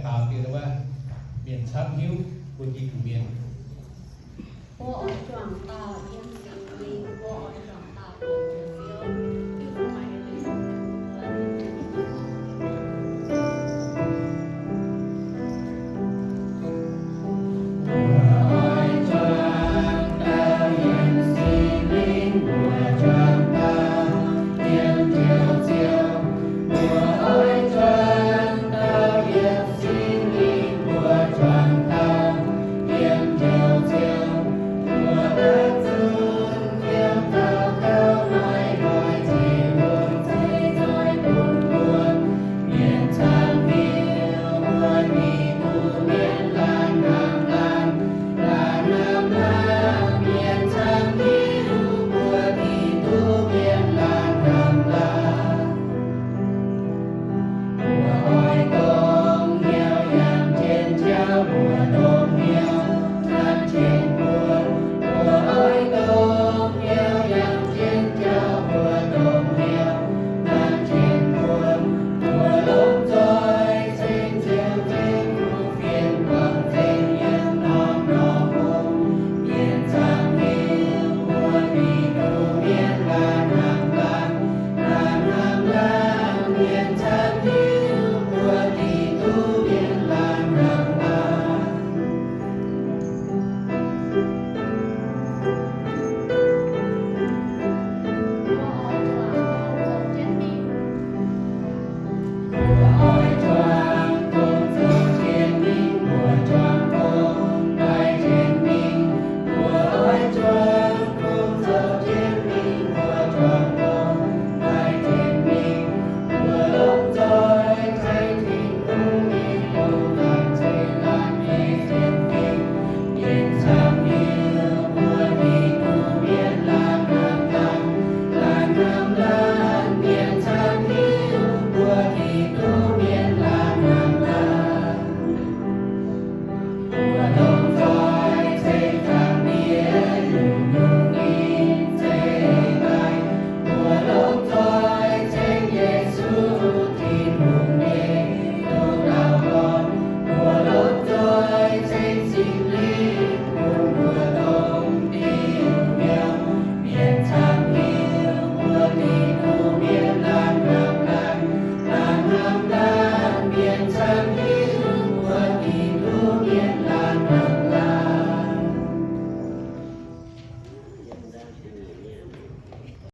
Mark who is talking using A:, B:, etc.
A: tạo thì là miền Sam Hiếu của chị của miền
B: 我爱长大，因心灵，我爱长大，因着 feel， you for my
C: Hãy subscribe cho kênh Ghiền Mì Gõ để không bỏ lỡ